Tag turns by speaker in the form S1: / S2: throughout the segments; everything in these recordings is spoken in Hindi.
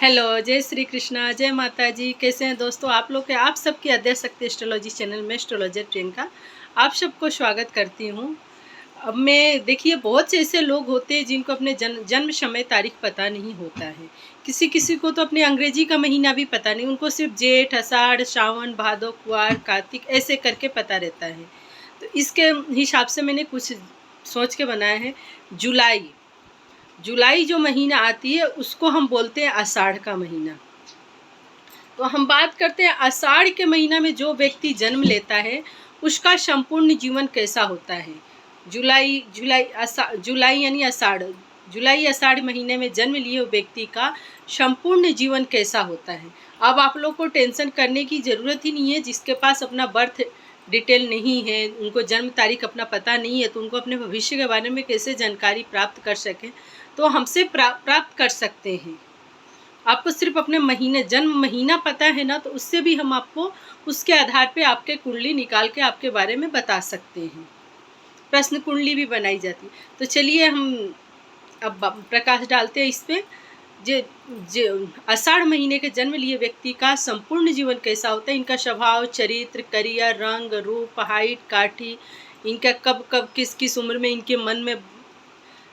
S1: हेलो, जय श्री कृष्णा, जय माता जी। कैसे हैं दोस्तों आप लोग के? आप सबकी आद्यशक्ति एस्ट्रोलॉजी चैनल में एस्ट्रोलॉजर प्रियंका आप सबको स्वागत करती हूँ। अब मैं देखिए, बहुत से ऐसे लोग होते हैं जिनको अपने जन्म समय तारीख पता नहीं होता है। किसी किसी को तो अपने अंग्रेजी का महीना भी पता नहीं, उनको सिर्फ जेठ, आषाढ़, सावन, भादो, कुआर, कार्तिक ऐसे करके पता रहता है। तो इसके हिसाब से मैंने कुछ सोच के बनाया है। जुलाई जो महीना आती है उसको हम बोलते हैं आषाढ़ का महीना। तो हम बात करते हैं आषाढ़ के महीना में जो व्यक्ति जन्म लेता है उसका संपूर्ण जीवन कैसा होता है। जुलाई आषाढ़ महीने में जन्म लिए व्यक्ति का संपूर्ण जीवन कैसा होता है। अब आप लोग को टेंशन करने की ज़रूरत ही नहीं है। जिसके पास अपना बर्थ डिटेल नहीं है, उनको जन्म तारीख अपना पता नहीं है, तो उनको अपने भविष्य के बारे में कैसे जानकारी प्राप्त कर सकें, तो हमसे प्राप्त कर सकते हैं। आपको सिर्फ अपने जन्म महीना पता है ना, तो उससे भी हम आपको उसके आधार पे आपके कुंडली निकाल के आपके बारे में बता सकते हैं। प्रश्न कुंडली भी बनाई जाती है। तो चलिए हम अब प्रकाश डालते हैं इस पे। जो आषाढ़ महीने के जन्म लिए व्यक्ति का संपूर्ण जीवन कैसा होता है, इनका स्वभाव, चरित्र, करियर, रंग, रूप, हाइट, काठी, इनका कब कब किस किस उम्र में इनके मन में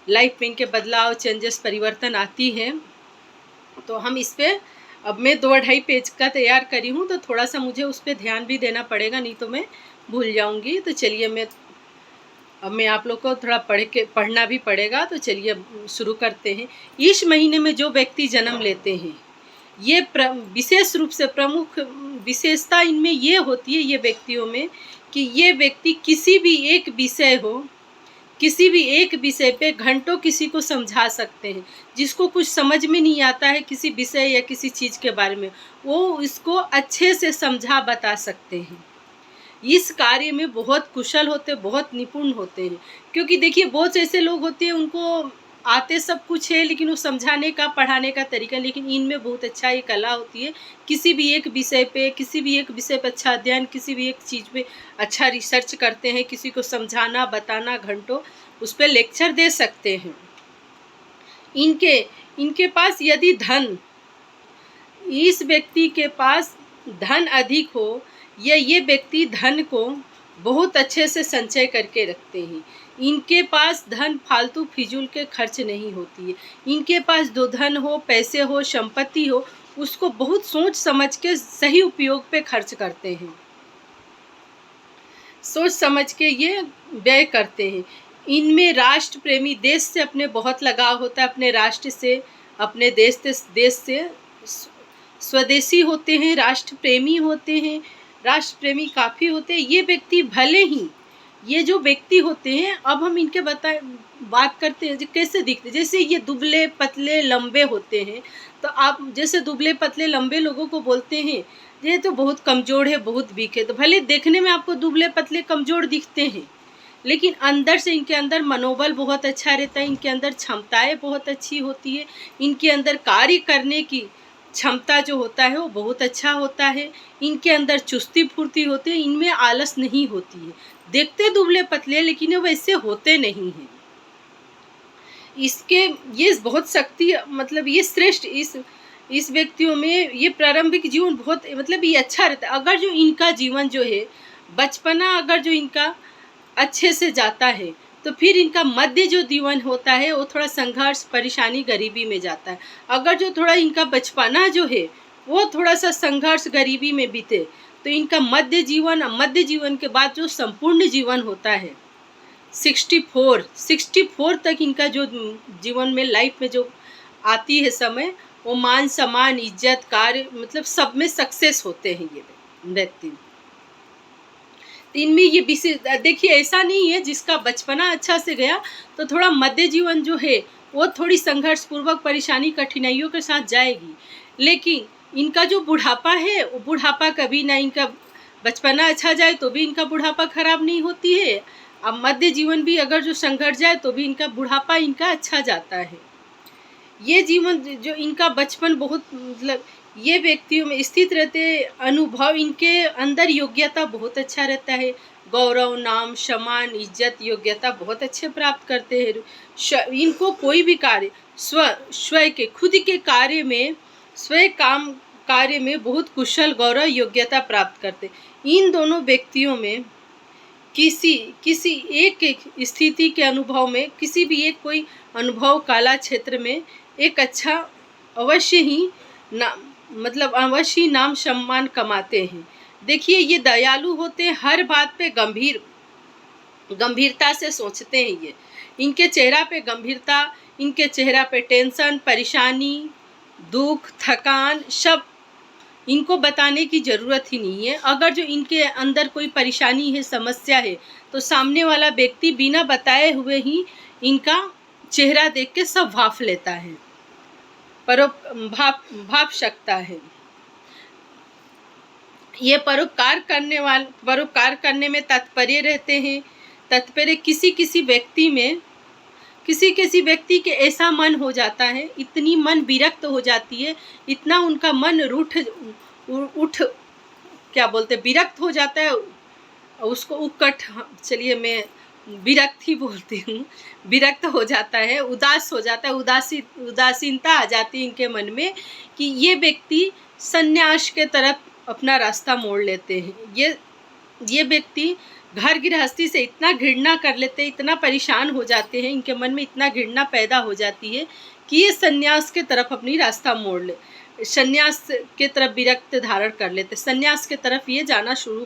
S1: लाइफ में इनके बदलाव, चेंजेस, परिवर्तन आती है। तो हम इस पे अब मैं 2-2.5 पेज का तैयार करी हूँ, तो थोड़ा सा मुझे उस पर ध्यान भी देना पड़ेगा, नहीं तो मैं भूल जाऊँगी। तो चलिए अब मैं आप लोग को थोड़ा पढ़ना भी पड़ेगा। तो चलिए शुरू करते हैं। इस महीने में जो व्यक्ति जन्म लेते हैं, ये विशेष रूप से प्रमुख विशेषता इनमें ये होती है, ये व्यक्तियों में, कि ये व्यक्ति किसी भी एक विषय पे घंटों किसी को समझा सकते हैं। जिसको कुछ समझ में नहीं आता है किसी विषय या किसी चीज़ के बारे में, वो इसको अच्छे से समझा बता सकते हैं। इस कार्य में बहुत कुशल होते, बहुत निपुण होते हैं। क्योंकि देखिए, बहुत से ऐसे लोग होते हैं, उनको आते सब कुछ है, लेकिन वो समझाने का, पढ़ाने का तरीका, लेकिन इनमें बहुत अच्छा ये कला होती है। किसी भी एक विषय पे अच्छा अध्ययन, किसी भी एक चीज़ पे अच्छा रिसर्च करते हैं। किसी को समझाना, बताना, घंटों उस पर लेक्चर दे सकते हैं। इनके पास यदि इस व्यक्ति के पास धन अधिक हो, या ये व्यक्ति धन को बहुत अच्छे से संचय करके रखते हैं। इनके पास धन फालतू फिजूल के खर्च नहीं होती है। इनके पास जो धन हो, पैसे हो, संपत्ति हो, उसको बहुत सोच समझ के सही उपयोग पे खर्च करते हैं। सोच समझ के ये व्यय करते हैं। इनमें राष्ट्र प्रेमी, देश से अपने बहुत लगाव होता है, अपने राष्ट्र से, अपने देश से स्वदेशी होते हैं, राष्ट्र प्रेमी होते हैं। राष्ट्र प्रेमी काफ़ी होते हैं ये व्यक्ति। भले ही ये जो व्यक्ति होते हैं, अब हम इनके बात करते हैं कैसे दिखते। जैसे ये दुबले पतले लंबे होते हैं, तो आप जैसे दुबले पतले लंबे लोगों को बोलते हैं ये तो बहुत कमज़ोर है, बहुत वीक है। तो भले देखने में आपको दुबले पतले कमज़ोर दिखते हैं, लेकिन अंदर से इनके अंदर मनोबल बहुत अच्छा रहता है। इनके अंदर क्षमताएं बहुत अच्छी होती है। इनके अंदर कार्य करने की क्षमता जो होता है वो बहुत अच्छा होता है। इनके अंदर चुस्ती फुर्ती होती है, इनमें आलस नहीं होती है। देखते दुबले पतले, लेकिन वो वैसे होते नहीं हैं। इसके ये बहुत शक्ति, मतलब ये श्रेष्ठ, इस व्यक्तियों में ये प्रारंभिक जीवन बहुत, मतलब ये अच्छा रहता है। अगर जो इनका जीवन जो है, बचपना अगर जो इनका अच्छे से जाता है, तो फिर इनका मध्य जो जीवन होता है वो थोड़ा संघर्ष, परेशानी, गरीबी में जाता है। अगर जो थोड़ा इनका बचपना जो है वो थोड़ा सा संघर्ष, गरीबी में बीते, तो इनका मध्य जीवन के बाद जो संपूर्ण जीवन होता है 64 तक इनका जो जीवन में, लाइफ में जो आती है समय, वो मान सम्मान, इज्जत, कार्य, मतलब सब में सक्सेस होते हैं ये व्यक्ति। इनमें ये विशेष देखिए, ऐसा नहीं है जिसका बचपना अच्छा से गया तो थोड़ा मध्य जीवन जो है वो थोड़ी संघर्ष पूर्वक, परेशानी, कठिनाइयों के साथ जाएगी। लेकिन इनका जो बुढ़ापा है, वो बुढ़ापा कभी ना, इनका बचपना अच्छा जाए तो भी इनका बुढ़ापा खराब नहीं होती है। अब मध्य जीवन भी अगर जो संघर्ष जाए तो भी इनका बुढ़ापा इनका अच्छा जाता है। ये जीवन जो इनका बचपन बहुत, मतलब ये व्यक्तियों में स्थित रहते, अनुभव इनके अंदर, योग्यता बहुत अच्छा रहता है। गौरव, नाम, सम्मान, इज्जत, योग्यता बहुत अच्छे प्राप्त करते हैं। इनको कोई भी कार्य, स्व के खुद के कार्य में स्वयं काम कार्य में बहुत कुशल गौरव योग्यता प्राप्त करते। इन दोनों व्यक्तियों में किसी किसी एक स्थिति के अनुभव में, किसी भी एक कोई अनुभव कला क्षेत्र में एक अच्छा अवश्य ही मतलब अवश्य ही नाम सम्मान कमाते हैं। देखिए, ये दयालु होते हैं, हर बात पे गंभीरता से सोचते हैं। ये इनके चेहरा पे गंभीरता, इनके चेहरा पे टेंशन, परेशानी, दुख, थकान सब इनको बताने की ज़रूरत ही नहीं है। अगर जो इनके अंदर कोई परेशानी है, समस्या है, तो सामने वाला व्यक्ति बिना बताए हुए ही इनका चेहरा देख के सब भाप लेता है, भाप सकता है। ये परोपकार करने में तत्पर रहते हैं। तत्पर किसी किसी व्यक्ति के ऐसा मन हो जाता है, इतनी मन विरक्त हो जाती है, इतना उनका मन उठ क्या बोलते विरक्त हो जाता है, उसको उकट, चलिए मैं विरक्त ही बोलती हूँ, विरक्त हो जाता है, उदास हो जाता है, उदासीनता आ जाती है इनके मन में कि ये व्यक्ति संन्यास के तरफ अपना रास्ता मोड़ लेते हैं। ये व्यक्ति घर गृहस्थी से इतना घृणा कर लेते हैं, इतना परेशान हो जाते हैं, इनके मन में इतना घृणा पैदा हो जाती है कि ये संन्यास के तरफ अपनी रास्ता मोड़ ले, संन्यास के तरफ विरक्त धारण कर लेते, संन्यास के तरफ ये जाना शुरू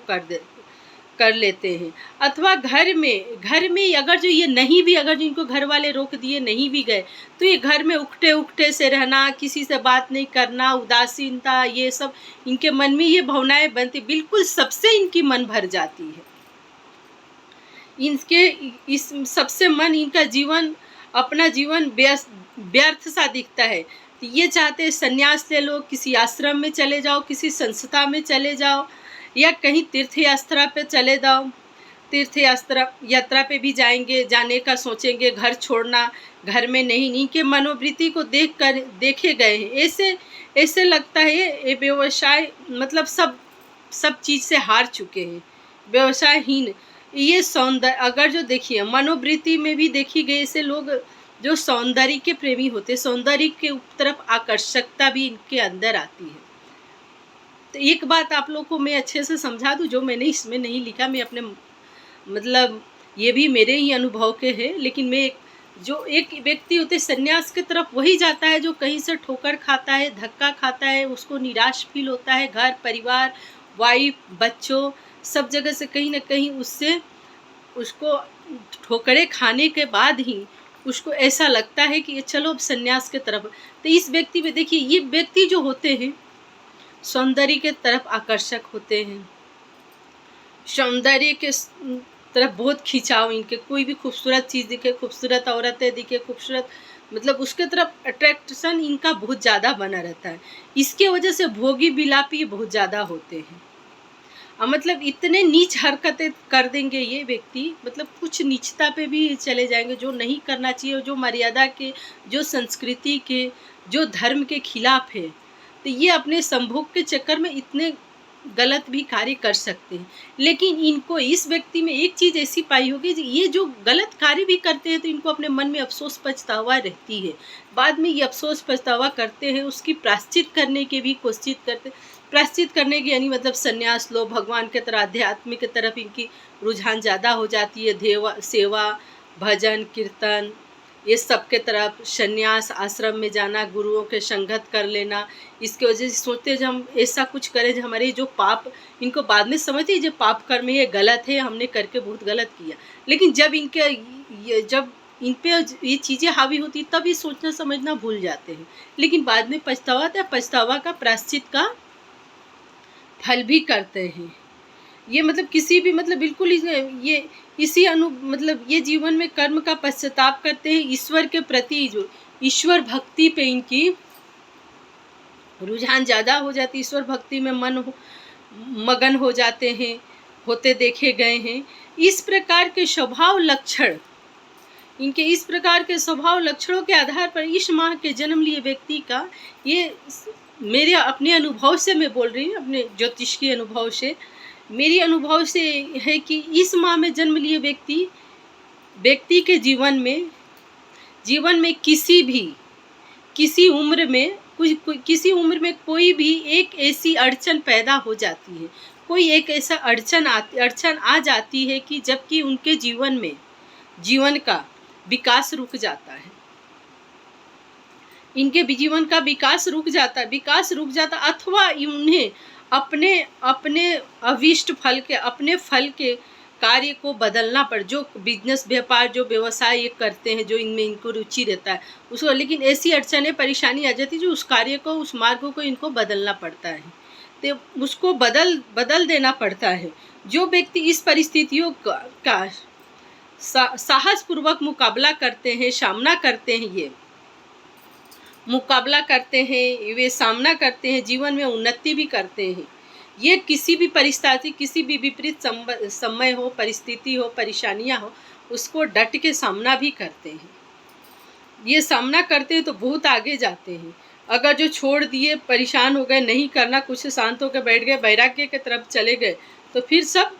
S1: कर लेते हैं। अथवा घर में अगर जो ये नहीं भी, अगर जो इनको घर वाले रोक दिए नहीं भी गए, तो ये घर में उकटे से रहना, किसी से बात नहीं करना, उदासीनता, ये सब इनके मन में ये भावनाएं बनती, बिल्कुल सबसे इनकी मन भर जाती है। इनके इस सबसे मन, इनका जीवन, अपना जीवन व्यर्थ सा दिखता है। तो ये चाहते हैं संन्यास ले लो, किसी आश्रम में चले जाओ, किसी संस्था में चले जाओ, या कहीं तीर्थ यात्रा पे चले जाओ, तीर्थ यात्रा पे भी जाने का सोचेंगे, घर छोड़ना, घर में नहीं के मनोवृत्ति को देखे गए हैं। ऐसे लगता है ये व्यवसाय मतलब सब चीज़ से हार चुके हैं, व्यवसायहीन। ये सौंदर्य, अगर जो देखिए मनोवृत्ति में भी देखी गई, ऐसे लोग जो सौंदर्य के प्रेमी होते, सौंदर्य के तरफ आकर्षकता भी इनके अंदर आती है। तो एक बात आप लोग को मैं अच्छे से समझा दूं, जो मैंने इसमें नहीं लिखा, मैं अपने मतलब ये भी मेरे ही अनुभव के हैं, लेकिन मैं जो एक व्यक्ति होते संन्यास की तरफ वही जाता है जो कहीं से ठोकर खाता है, धक्का खाता है, उसको निराश फील होता है, घर परिवार, वाइफ, बच्चों, सब जगह से कहीं ना कहीं उसको ठोकरें खाने के बाद ही उसको ऐसा लगता है कि चलो अब संन्यास के तरफ। तो इस व्यक्ति में देखिए, ये व्यक्ति जो होते हैं सौंदर्य के तरफ आकर्षक होते हैं, सौंदर्य के तरफ बहुत खिंचाव इनके, कोई भी खूबसूरत चीज़ दिखे, खूबसूरत औरतें दिखे, खूबसूरत मतलब उसके तरफ अट्रैक्शन इनका बहुत ज़्यादा बना रहता है। इसके वजह से भोगी विलापी बहुत ज़्यादा होते हैं। मतलब इतने नीच हरकतें कर देंगे ये व्यक्ति, मतलब कुछ नीचता पे भी चले जाएंगे, जो नहीं करना चाहिए, जो मर्यादा के, जो संस्कृति के, जो धर्म के खिलाफ है। तो ये अपने संभोग के चक्कर में इतने गलत भी कार्य कर सकते हैं। लेकिन इनको, इस व्यक्ति में एक चीज़ ऐसी पाई होगी, ये जो गलत कार्य भी करते हैं तो इनको अपने मन में अफसोस पछतावा रहती है। बाद में ये अफसोस पछतावा करते हैं, उसकी प्रायश्चित करने की भी कोशिश करते। प्रायश्चित करने की यानी मतलब संन्यास लो, भगवान के तरफ, आध्यात्मिक की तरफ इनकी रुझान ज़्यादा हो जाती है, सेवा, भजन, कीर्तन, ये सब के तरफ, संन्यास, आश्रम में जाना, गुरुओं के संगत कर लेना। इसके वजह से सोचते हैं जब हम ऐसा कुछ करें, जो हमारे जो पाप, इनको बाद में समझते हैं जो पाप कर्म है ये गलत है, हमने करके बहुत गलत किया। लेकिन जब इन पे ये चीज़ें हावी होती तब ये सोचना समझना भूल जाते हैं। लेकिन बाद में पछतावा आता है, पछतावा का प्रायश्चित का फल भी करते हैं। ये मतलब किसी भी मतलब बिल्कुल ये इसी मतलब ये जीवन में कर्म का पश्चाताप करते हैं। ईश्वर के प्रति, जो ईश्वर भक्ति पे इनकी रुझान ज़्यादा हो जाती है, ईश्वर भक्ति में मगन हो जाते हैं, होते देखे गए हैं। इस प्रकार के स्वभाव लक्षण, इनके इस प्रकार के स्वभाव लक्षणों के आधार पर इस माह के जन्म लिए व्यक्ति का, ये मेरे अपने अनुभव से मैं बोल रही हूँ, अपने ज्योतिष के अनुभव से, मेरी अनुभव से है कि इस माह में जन्म लिए व्यक्ति के जीवन में किसी उम्र में किसी उम्र में कोई भी एक ऐसी अड़चन पैदा हो जाती है, कोई एक ऐसा अड़चन आ जाती है कि जबकि उनके जीवन का विकास रुक जाता है। इनके जीवन का विकास रुक जाता अथवा उन्हें अपने अपने अभीष्ट फल के, अपने फल के कार्य को बदलना पड़, जो बिजनेस व्यापार, जो व्यवसाय ये करते हैं, जो इनमें इनको रुचि रहता है उसको, लेकिन ऐसी अड़चनें परेशानी आ जाती है जो उस कार्य को, उस मार्ग को इनको बदलना पड़ता है, तो उसको बदल देना पड़ता है। जो व्यक्ति इस परिस्थितियों का साहसपूर्वक मुकाबला करते हैं, सामना करते हैं, वे सामना करते हैं, जीवन में उन्नति भी करते हैं। ये किसी भी परिस्थिति, किसी भी विपरीत समय हो, परिस्थिति हो, परेशानियां हो, उसको डट के सामना भी करते हैं। ये सामना करते हैं तो बहुत आगे जाते हैं। अगर जो छोड़ दिए, परेशान हो गए, नहीं करना कुछ, शांत होकर बैठ गए, वैराग्य की तरफ चले गए, तो फिर सब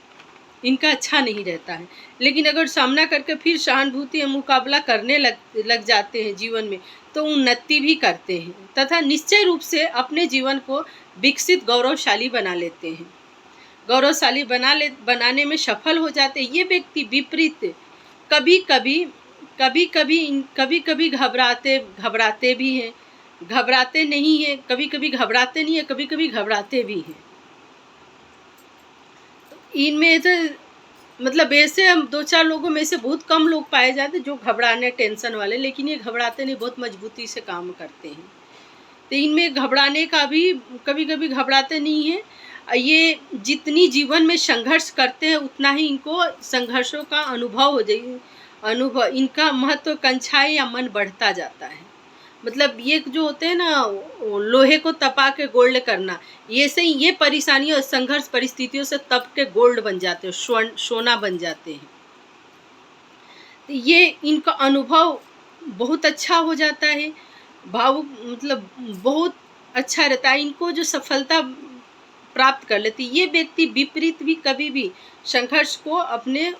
S1: इनका अच्छा नहीं रहता है। लेकिन अगर सामना करके फिर सहानुभूति या मुकाबला करने लग जाते हैं जीवन में, तो उन्नति भी करते हैं तथा निश्चय रूप से अपने जीवन को विकसित, गौरवशाली बना लेते हैं, बनाने में सफल हो जाते हैं। ये व्यक्ति विपरीत कभी कभी घबराते भी हैं, घबराते नहीं हैं, कभी कभी घबराते भी हैं। इनमें तो मतलब ऐसे हम 2-4 लोगों में से बहुत कम लोग पाए जाते जो घबराने, टेंशन वाले, लेकिन ये घबराते नहीं, बहुत मजबूती से काम करते हैं। तो इनमें घबराने का भी, कभी कभी घबराते नहीं हैं। ये जितनी जीवन में संघर्ष करते हैं उतना ही इनको संघर्षों का अनुभव इनका महत्वाकांक्षा या मन बढ़ता जाता है। मतलब ये जो होते हैं ना, लोहे को तपा के गोल्ड करना, ये से ही ये परेशानियों और संघर्ष परिस्थितियों से तप के गोल्ड बन जाते हैं, सोना बन जाते हैं। ये इनका अनुभव बहुत अच्छा हो जाता है, भावुक, मतलब बहुत अच्छा रहता है। इनको जो सफलता प्राप्त कर लेती, ये व्यक्ति विपरीत भी कभी भी संघर्ष को अपने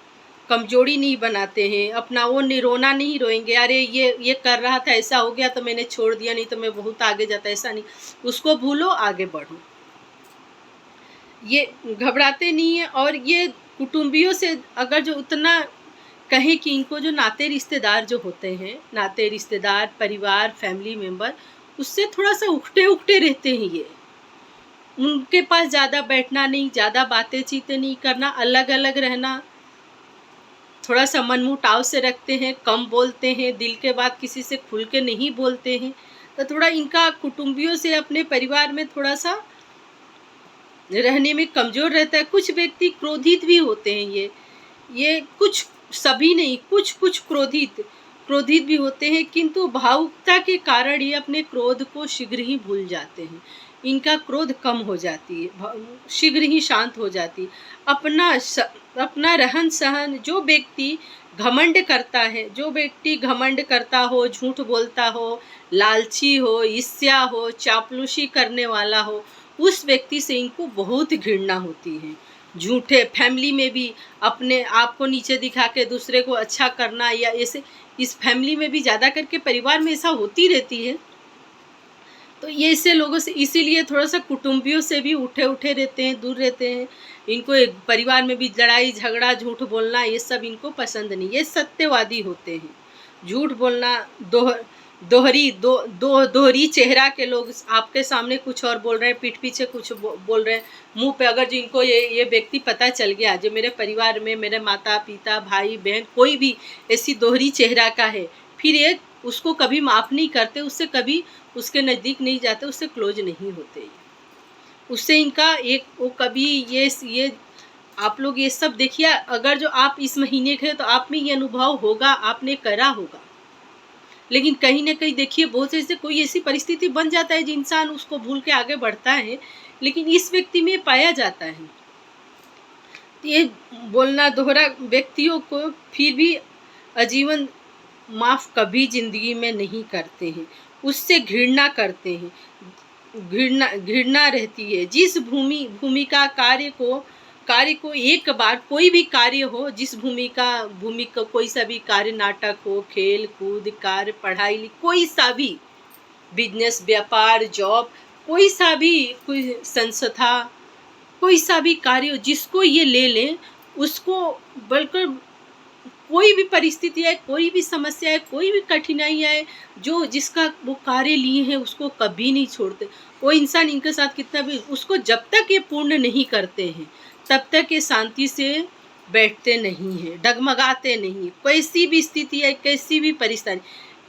S1: कमजोरी नहीं बनाते हैं, अपना वो रोना नहीं रोएंगे, अरे ये कर रहा था, ऐसा हो गया तो मैंने छोड़ दिया, नहीं तो मैं बहुत आगे जाता, ऐसा नहीं। उसको भूलो, आगे बढ़ो। ये घबराते नहीं है। और ये कुटुंबियों से अगर जो उतना कहें कि इनको जो नाते रिश्तेदार, परिवार, फैमिली मेम्बर, उससे थोड़ा सा उकटे रहते हैं। ये उनके पास ज़्यादा बैठना नहीं, ज़्यादा बातें चीतें नहीं करना, अलग अलग रहना, थोड़ा सा मनमुटाव से रखते हैं, कम बोलते हैं, दिल के बात किसी से खुल के नहीं बोलते हैं। तो थोड़ा इनका कुटुंबियों से, अपने परिवार में थोड़ा सा रहने में कमज़ोर रहता है। कुछ व्यक्ति क्रोधित भी होते हैं। ये कुछ, सभी नहीं, कुछ क्रोधित भी होते हैं, किंतु भावुकता के कारण ये अपने क्रोध को शीघ्र ही भूल जाते हैं। इनका क्रोध कम हो जाती है, शीघ्र ही शांत हो जाती है। अपना रहन सहन, जो व्यक्ति घमंड करता हो, झूठ बोलता हो, लालची हो, ईर्ष्या हो, चापलूसी करने वाला हो, उस व्यक्ति से इनको बहुत घृणा होती है। झूठे, फैमिली में भी अपने आप को नीचे दिखा के दूसरे को अच्छा करना, या ऐसे इस फैमिली में भी ज़्यादा करके परिवार में ऐसा होती रहती है। तो ये ऐसे लोगों से, इसीलिए थोड़ा सा कुटुंबियों से भी उठे रहते हैं, दूर रहते हैं। इनको एक परिवार में भी लड़ाई झगड़ा, झूठ बोलना, ये सब इनको पसंद नहीं। ये सत्यवादी होते हैं। झूठ बोलना, दोहरी चेहरा के लोग, आपके सामने कुछ और बोल रहे हैं, पीठ पीछे कुछ बोल रहे हैं, मुंह पे। अगर जिनको ये व्यक्ति पता चल गया, जो मेरे परिवार में मेरे माता पिता, भाई बहन, कोई भी ऐसी दोहरी चेहरा का है, फिर ये उसको कभी माफ़ नहीं करते, उससे कभी उसके नज़दीक नहीं जाते, उससे क्लोज नहीं होते। उससे इनका एक वो कभी ये आप लोग ये सब देखिए। अगर जो आप इस महीने के, तो आप में ये अनुभव होगा, आपने करा होगा। लेकिन कहीं ना कहीं देखिए, बहुत से कोई ऐसी परिस्थिति बन जाता है जो इंसान उसको भूल के आगे बढ़ता है, लेकिन इस व्यक्ति में पाया जाता है। ये बोलना दोहरा व्यक्तियों को फिर भी आजीवन माफ़ कभी ज़िंदगी में नहीं करते हैं, उससे घृणा करते हैं, घृणा रहती है। जिस भूमिका कार्य को एक बार, कोई भी कार्य हो, जिस भूमिका कोई सा भी कार्य, नाटक हो, खेल कूद कार्य, पढ़ाई, कोई सा भी, बिजनेस, व्यापार, जॉब, कोई संस्था, कोई सा भी कार्य हो, जिसको ये ले लें, उसको बिल्कुल कोई भी परिस्थिति आए, कोई भी समस्या आए, कोई भी कठिनाई आए, जो जिसका वो कार्य लिए हैं उसको कभी नहीं छोड़ते। वो इंसान इनके साथ कितना भी, उसको जब तक ये पूर्ण नहीं करते हैं तब तक ये शांति से बैठते नहीं हैं, डगमगाते नहीं। कैसी भी स्थिति है, कैसी भी परेशानी,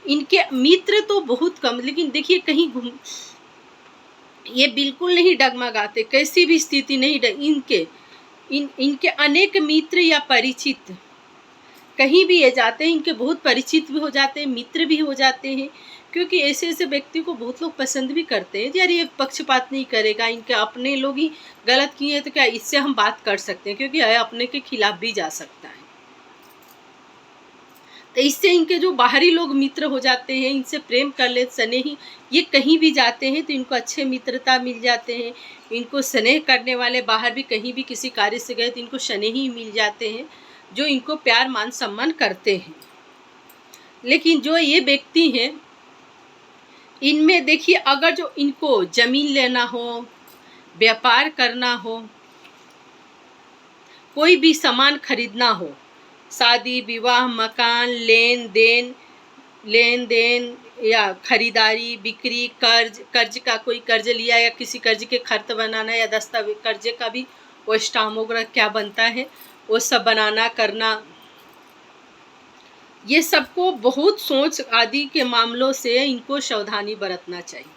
S1: इनके मित्र तो बहुत कम, लेकिन देखिए कहीं घूम, ये बिल्कुल नहीं डगमगाते, कैसी भी स्थिति नहीं इनके अनेक मित्र या परिचित कहीं भी ये जाते हैं, इनके बहुत परिचित भी हो जाते हैं, मित्र भी हो जाते हैं, क्योंकि ऐसे ऐसे व्यक्ति को बहुत लोग पसंद भी करते हैं। यार ये पक्षपात नहीं करेगा, इनके अपने लोग ही गलत किए हैं तो क्या इससे हम बात कर सकते हैं, क्योंकि यह अपने के खिलाफ भी जा सकता है। तो इससे इनके जो बाहरी लोग मित्र हो जाते हैं, इनसे प्रेम कर ले, स्नेही, ये कहीं भी जाते हैं तो इनको अच्छे मित्रता मिल जाते हैं। इनको स्नेह करने वाले बाहर भी कहीं भी किसी कार्य से गए तो इनको स्नेही मिल जाते हैं, जो इनको प्यार मान सम्मान करते हैं। लेकिन जो ये व्यक्ति हैं, इनमें देखिए अगर जो इनको जमीन लेना हो, व्यापार करना हो, कोई भी सामान खरीदना हो, शादी विवाह, मकान, लेन देन या खरीदारी बिक्री, कर्ज का कोई कर्ज लिया या किसी कर्ज के खर्च बनाना या दस्तावेज कर्जे का भी वो स्टाम्प वगैरह क्या बनता है वो सब बनाना करना, ये सबको बहुत सोच आदि के मामलों से इनको सावधानी बरतना चाहिए।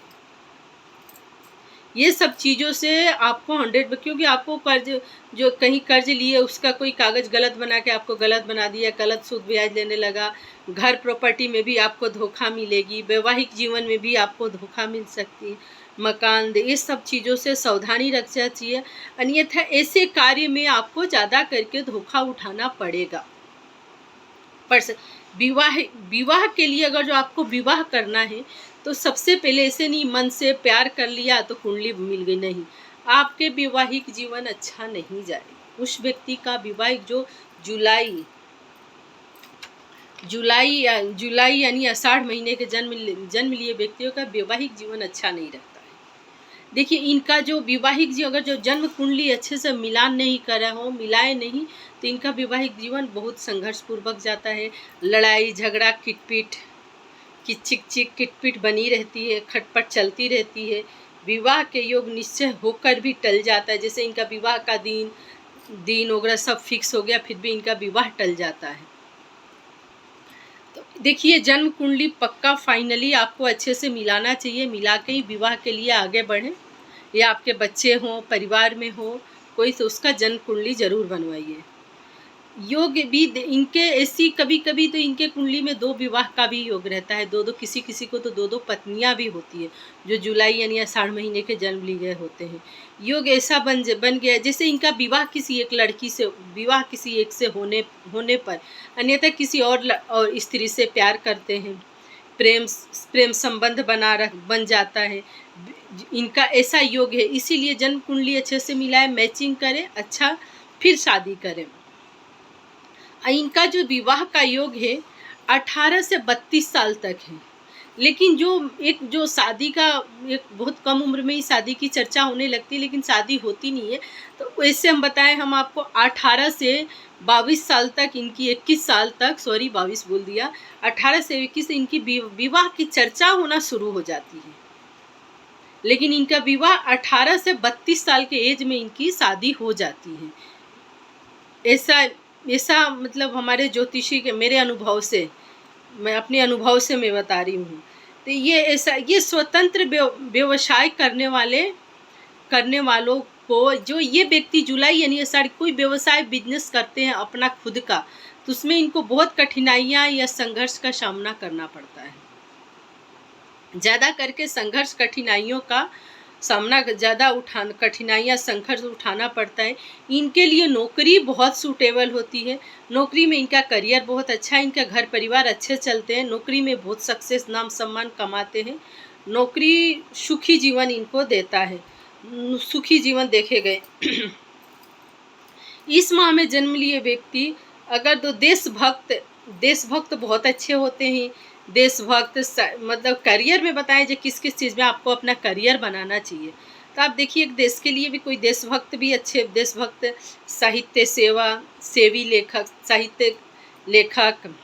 S1: ये सब चीज़ों से आपको 100, क्योंकि आपको कर्ज, जो कहीं कर्ज लिए उसका कोई कागज़ गलत बना के आपको गलत बना दिया, गलत सूद ब्याज लेने लगा, घर प्रॉपर्टी में भी आपको धोखा मिलेगी, वैवाहिक जीवन में भी आपको धोखा मिल सकती है, मकान दे, ये सब चीज़ों से सावधानी रखना चाहिए। अन्यथा ऐसे कार्य में आपको ज़्यादा करके धोखा उठाना पड़ेगा। पर विवाह के लिए अगर जो आपको विवाह करना है तो सबसे पहले ऐसे नहीं मन से प्यार कर लिया तो कुंडली मिल गई, नहीं, आपके वैवाहिक जीवन अच्छा नहीं जाएगा। उस व्यक्ति का विवाहिक जो जुलाई यानी आषाढ़ महीने के जन्म लिए व्यक्तियों का वैवाहिक जीवन अच्छा नहीं रहता है। देखिए इनका जो वैवाहिक जीवन, अगर जो जन्म कुंडली अच्छे से मिलान नहीं करा हो, मिलाए नहीं, तो इनका वैवाहिक जीवन बहुत संघर्षपूर्वक जाता है। लड़ाई झगड़ा किटपिट बनी रहती है, खटपट चलती रहती है। विवाह के योग निश्चय होकर भी टल जाता है, जैसे इनका विवाह का दिन वगैरह सब फिक्स हो गया, फिर भी इनका विवाह टल जाता है। तो देखिए जन्म कुंडली पक्का फाइनली आपको अच्छे से मिलाना चाहिए, मिला के ही विवाह के लिए आगे बढ़ें। या आपके बच्चे हों, परिवार में हो कोई, तो उसका जन्म कुंडली ज़रूर बनवाइए। योग भी इनके ऐसी कभी कभी तो इनके कुंडली में 2 विवाह का भी योग रहता है, दो किसी को तो 2 पत्नियां भी होती है, जो जुलाई यानी आषाढ़ महीने के जन्म लिए गए होते हैं। योग ऐसा बन गया जैसे इनका विवाह किसी एक लड़की से, विवाह किसी एक से होने पर, अन्यथा किसी और स्त्री से प्यार करते हैं, प्रेम संबंध बन जाता है। इनका ऐसा योग है, इसीलिए जन्म कुंडली अच्छे से मिलाए, मैचिंग करें, अच्छा फिर शादी करें। इनका जो विवाह का योग है 18 से 32 साल तक है, लेकिन जो शादी का एक बहुत कम उम्र में ही शादी की चर्चा होने लगती है, लेकिन शादी होती नहीं है। तो वैसे हम बताएं, हम आपको 18 से 22 साल तक, इनकी 21 साल तक, सॉरी 22 बोल दिया, 18 से 21 इनकी विवाह की चर्चा होना शुरू हो जाती है, लेकिन इनका विवाह 18 से 32 साल के एज में इनकी शादी हो जाती है। ऐसा मतलब हमारे ज्योतिषी के, मेरे अनुभव से, मैं अपने अनुभव से मैं बता रही हूँ। तो ये स्वतंत्र व्यवसाय करने वालों को, जो ये व्यक्ति जुलाई यानी आषाढ़ कोई व्यवसाय बिजनेस करते हैं अपना खुद का, तो उसमें इनको बहुत कठिनाइयाँ या संघर्ष का सामना करना पड़ता है। ज़्यादा करके संघर्ष कठिनाइयों का सामना कठिनाइयाँ संघर्ष उठाना पड़ता है। इनके लिए नौकरी बहुत सूटेबल होती है, नौकरी में इनका करियर बहुत अच्छा है, इनका घर परिवार अच्छे चलते हैं, नौकरी में बहुत सक्सेस नाम सम्मान कमाते हैं, नौकरी सुखी जीवन इनको देता है, सुखी जीवन देखे गए। इस माह में जन्म लिए व्यक्ति अगर तो देशभक्त बहुत अच्छे होते हैं, देशभक्त मतलब करियर में बताएं जो किस किस चीज़ में आपको अपना करियर बनाना चाहिए। तो आप देखिए एक देश के लिए भी कोई देशभक्त भी अच्छे देशभक्त साहित्य सेवा सेवी लेखक लेखक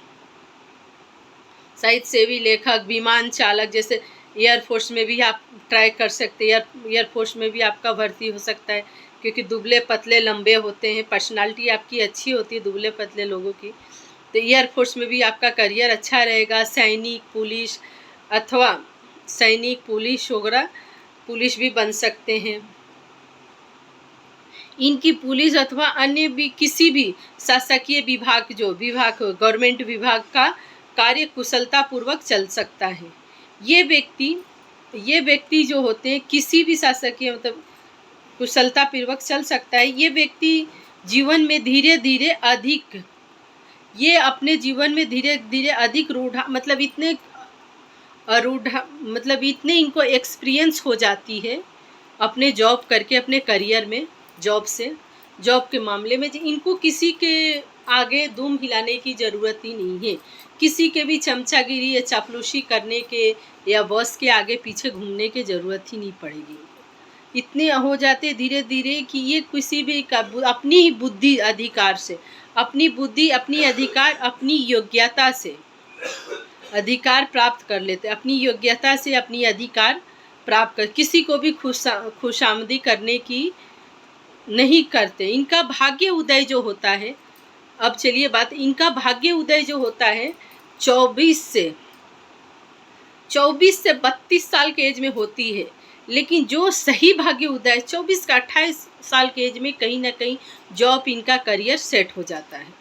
S1: साहित्य सेवी लेखक विमान चालक जैसे एयरफोर्स में भी आप ट्राई कर सकते हैं। एयरफोर्स में भी आपका भर्ती हो सकता है क्योंकि दुबले पतले लंबे होते हैं, पर्सनालिटी आपकी अच्छी होती है दुबले पतले लोगों की, तो एयरफोर्स में भी आपका करियर अच्छा रहेगा। सैनिक पुलिस अथवा सैनिक पुलिस वगैरह पुलिस भी बन सकते हैं। इनकी पुलिस अथवा अन्य भी किसी भी शासकीय विभाग जो विभाग गवर्नमेंट विभाग का कार्य कुशलता पूर्वक चल सकता है। ये व्यक्ति जो होते हैं किसी भी शासकीय मतलब कुशलता पूर्वक चल सकता है। ये व्यक्ति जीवन में धीरे धीरे अधिक ये अपने जीवन में धीरे धीरे अधिक रूढ़ा मतलब इतने रूढ़ा मतलब इतने इनको एक्सपीरियंस हो जाती है अपने जॉब करके अपने करियर में जॉब के मामले में इनको किसी के आगे दुम हिलाने की ज़रूरत ही नहीं है। किसी के भी चमचागिरी या चापलूसी करने के या बॉस के आगे पीछे घूमने की ज़रूरत ही नहीं पड़ेगी। इतने हो जाते धीरे धीरे कि ये किसी भी अपनी ही बुद्धि अधिकार से अपनी बुद्धि अपनी अधिकार अपनी योग्यता से अधिकार प्राप्त कर लेते, अपनी योग्यता से अपनी अधिकार प्राप्त कर किसी को भी खुशामदी करने की नहीं करते। इनका भाग्य उदय जो होता है, अब चलिए बात, इनका भाग्य उदय जो होता है 24 से 32 साल के एज में होती है। लेकिन जो सही भाग्य उदय 24 का 28 साल के एज में कहीं ना कहीं जॉब इनका करियर सेट हो जाता है।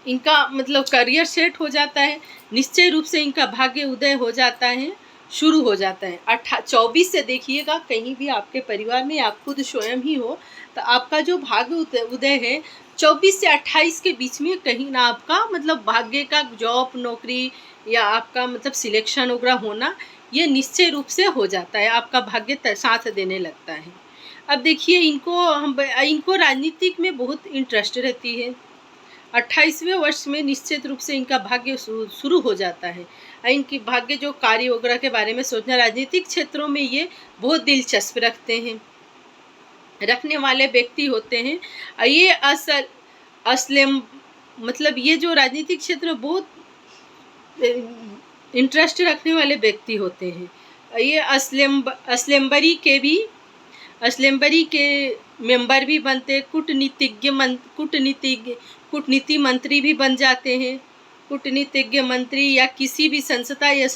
S1: इनका मतलब करियर सेट हो जाता है, निश्चय रूप से इनका भाग्य उदय हो जाता है, शुरू हो जाता है। 24 से देखिएगा कहीं भी आपके परिवार में आप खुद स्वयं ही हो तो आपका जो भाग्य उदय है 24 से 28 के बीच में कहीं ना आपका मतलब भाग्य का जॉब नौकरी या आपका मतलब सिलेक्शन वगैरह होना ये निश्चय रूप से हो जाता है, आपका भाग्य साथ देने लगता है। अब देखिए इनको राजनीतिक में बहुत इंटरेस्ट रहती है। 28वें वर्ष में निश्चित रूप से इनका भाग्य शुरू हो जाता है। इनकी भाग्य जो कार्य वगैरह के बारे में सोचना, राजनीतिक क्षेत्रों में ये बहुत दिलचस्प रखने वाले व्यक्ति होते हैं। ये असलम मतलब ये जो राजनीतिक क्षेत्र में बहुत इंटरेस्ट रखने वाले व्यक्ति होते हैं। ये असलेम्बरी के मेंबर भी बनते, कूटनीति मंत्री भी बन जाते हैं। कूटनीतिज्ञ मंत्री या किसी भी संस्था या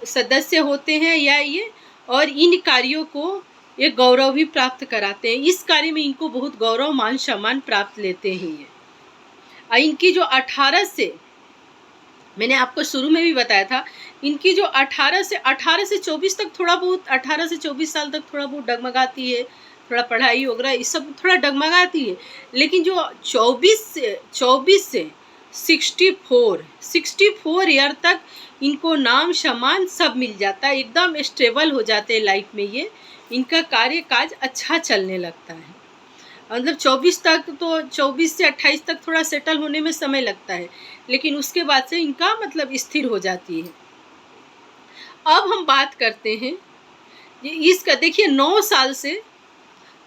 S1: सदस्य होते हैं या ये, और इन कार्यों को ये गौरव भी प्राप्त कराते हैं। इस कार्य में इनको बहुत गौरव मान सम्मान प्राप्त लेते हैं ये। इनकी जो 18 से मैंने आपको शुरू में भी बताया था, इनकी जो 18 से 24 तक थोड़ा बहुत 18 से 24 साल तक थोड़ा बहुत डगमगाती है, थोड़ा पढ़ाई वगैरह ये सब थोड़ा डगमगाती है। लेकिन जो 24 से 64 ईयर तक इनको नाम सम्मान सब मिल जाता है, एकदम स्टेबल हो जाते हैं लाइफ में। ये इनका कार्य काज अच्छा चलने लगता है। मतलब 24 तक तो 24 से 28 तक थोड़ा सेटल होने में समय लगता है, लेकिन उसके बाद से इनका मतलब स्थिर हो जाती है। अब हम बात करते हैं ये इसका, देखिए 9 साल से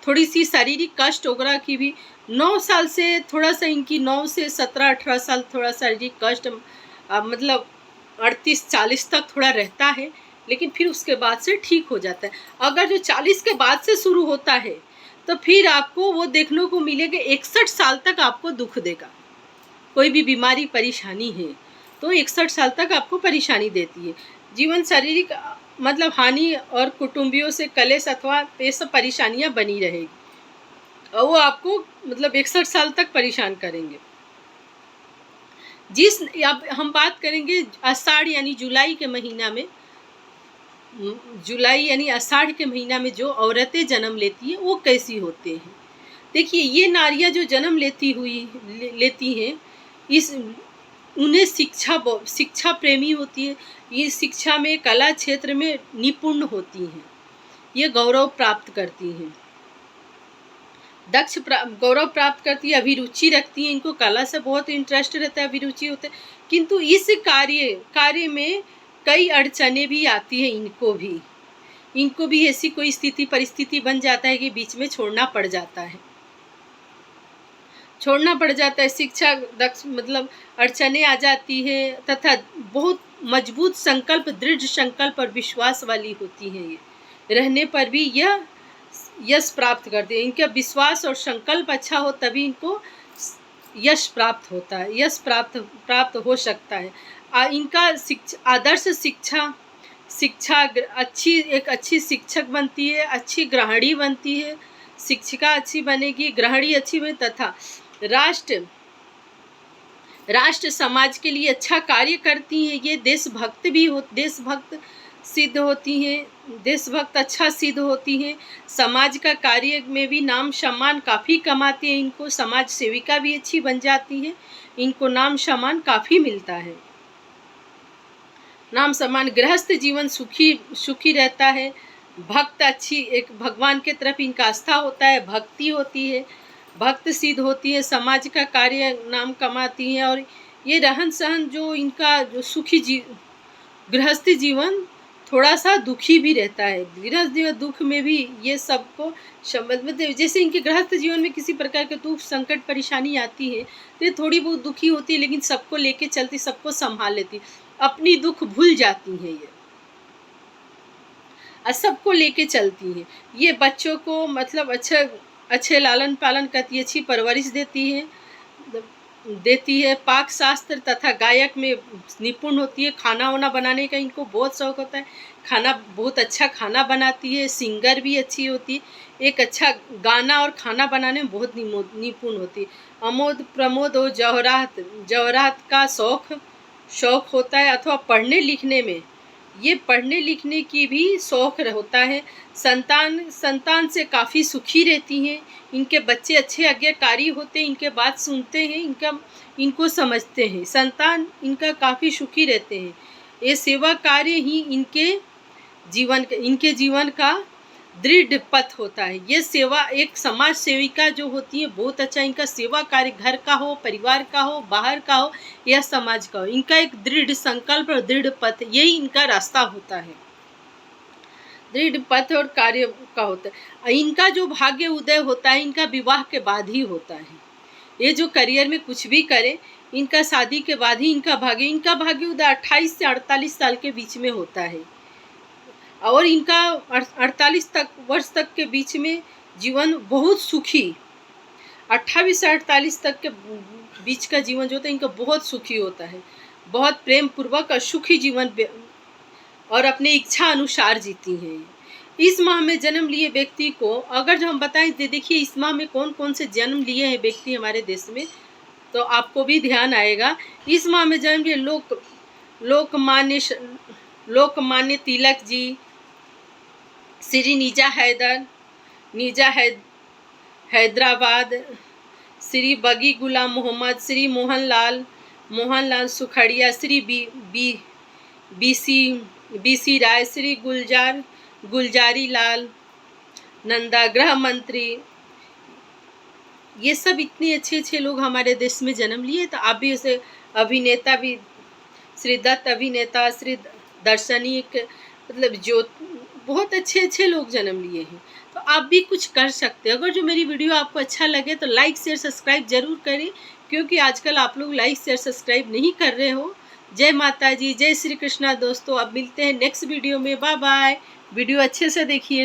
S1: थोड़ी सी शारीरिक कष्ट वगैरह की भी 9 साल से थोड़ा सा इनकी 9 से 17-18 साल थोड़ा शारीरिक कष्ट मतलब 38-40 तक थोड़ा रहता है, लेकिन फिर उसके बाद से ठीक हो जाता है। अगर जो 40 के बाद से शुरू होता है तो फिर आपको वो देखने को मिलेगा 61 साल तक आपको दुख देगा। कोई भी बीमारी परेशानी है तो 61 साल तक आपको परेशानी देती है। जीवन शारीरिक मतलब हानि और कुटुंबियों से कलेश अथवा ये सब परेशानियां बनी रहेगी और वो आपको मतलब 61 साल तक परेशान करेंगे। अब हम बात करेंगे आषाढ़ यानी जुलाई के महीना में, जुलाई यानी आषाढ़ के महीना में जो औरतें जन्म लेती हैं वो कैसी होते हैं। देखिए ये नारियां जो जन्म लेती हैं उन्हें शिक्षा प्रेमी होती है, ये शिक्षा में कला क्षेत्र में निपुण होती हैं, ये गौरव प्राप्त करती हैं। गौरव प्राप्त करती है, अभिरुचि रखती हैं, इनको कला से बहुत इंटरेस्ट रहता है, अभिरुचि होता है। किंतु इस कार्य में कई अड़चनें भी आती हैं, इनको भी ऐसी कोई स्थिति परिस्थिति बन जाता है कि बीच में छोड़ना पड़ जाता है, शिक्षा मतलब अड़चनें आ जाती है, तथा बहुत मजबूत संकल्प, दृढ़ संकल्प और विश्वास वाली होती हैं, ये रहने पर भी यह यश प्राप्त करते हैं। इनका विश्वास और संकल्प अच्छा हो तभी इनको यश प्राप्त होता है, यश प्राप्त हो सकता है। इनका आदर्श शिक्षा एक अच्छी शिक्षक बनती है, अच्छी गृहिणी बनती है, शिक्षिका अच्छी बनेगी, गृहिणी अच्छी बने, तथा राष्ट्र समाज के लिए अच्छा कार्य करती हैं। ये देशभक्त सिद्ध होती हैं, देशभक्त अच्छा सिद्ध होती हैं। समाज का कार्य में भी नाम सम्मान काफ़ी कमाती हैं, इनको समाज सेविका भी अच्छी बन जाती हैं, इनको नाम सम्मान काफ़ी मिलता है, नाम सम्मान। गृहस्थ जीवन सुखी रहता है। भक्त अच्छी, एक भगवान के तरफ इनका आस्था होता है, भक्ति होती है, भक्त सिद्ध होती है, समाज का कार्य नाम कमाती हैं। और ये रहन सहन जो इनका जो गृहस्थी जीवन थोड़ा सा दुखी भी रहता है। गृहस्थ जीवन दुख में भी ये सबको मतलब जैसे इनके गृहस्थ जीवन में किसी प्रकार के दुख संकट परेशानी आती है तो ये थोड़ी बहुत दुखी होती है, लेकिन सबको लेके चलती, सबको संभाल लेती, अपनी दुख भूल जाती हैं ये, और सबको लेके चलती हैं। ये बच्चों को मतलब अच्छे लालन पालन करती है, अच्छी परवरिश देती है, पाक शास्त्र तथा गायक में निपुण होती है। खाना वाना बनाने का इनको बहुत शौक होता है, बहुत अच्छा खाना बनाती है, सिंगर भी अच्छी होती है, एक अच्छा गाना और खाना बनाने में बहुत निपुण होती है। अमोद प्रमोद और जवाहरात का शौक होता है, अथवा पढ़ने लिखने में, ये पढ़ने लिखने की भी शौक होता है। संतान से काफ़ी सुखी रहती हैं, इनके बच्चे अच्छे आज्ञाकारी होते हैं, इनके बात सुनते हैं, इनको समझते हैं, संतान इनका काफ़ी सुखी रहते हैं। ये सेवा कार्य ही इनके जीवन का दृढ़ पथ होता है। ये सेवा, एक समाज सेविका जो होती है, बहुत अच्छा इनका सेवा कार्य, घर का हो, परिवार का हो, बाहर का हो या समाज का हो, इनका एक दृढ़ संकल्प और दृढ़ पथ, यही इनका रास्ता होता है, दृढ़ पथ और कार्य का होता है। इनका जो भाग्य उदय होता है, इनका विवाह के बाद ही होता है। ये जो करियर में कुछ भी करे, इनका शादी के बाद ही इनका भाग्य उदय 28 से 48 साल के बीच में होता है, और इनका 48 वर्ष तक के बीच में जीवन बहुत सुखी, 28 से 48 तक के बीच का जीवन जो होता है इनका बहुत सुखी होता है, बहुत प्रेम पूर्वक और सुखी जीवन और अपने इच्छा अनुसार जीती हैं। इस माह में जन्म लिए व्यक्ति को अगर जो हम बताएं, देखिए इस माह में कौन कौन से जन्म लिए हैं व्यक्ति हमारे देश में, तो आपको भी ध्यान आएगा। इस माह में जन्म लिए लोकमान्य तिलक जी, श्री नीजा हैदराबाद, श्री बगी गुलाम मोहम्मद, श्री मोहनलाल सुखड़िया, श्री बीसी राय, श्री गुलजारी लाल नंदा, गृह मंत्री, ये सब इतने अच्छे लोग हमारे देश में जन्म लिए। तो आप भी उसे अभिनेता भी, श्री दत्त अभिनेता, श्री दार्शनिक, मतलब जो बहुत अच्छे लोग जन्म लिए हैं। तो आप भी कुछ कर सकते हैं। अगर जो मेरी वीडियो आपको अच्छा लगे तो लाइक शेयर सब्सक्राइब जरूर करें, क्योंकि आजकल आप लोग लाइक शेयर सब्सक्राइब नहीं कर रहे हो। जय माता जी, जय श्री कृष्णा दोस्तों। अब मिलते हैं नेक्स्ट वीडियो में, बाय बाय। वीडियो अच्छे से देखिए।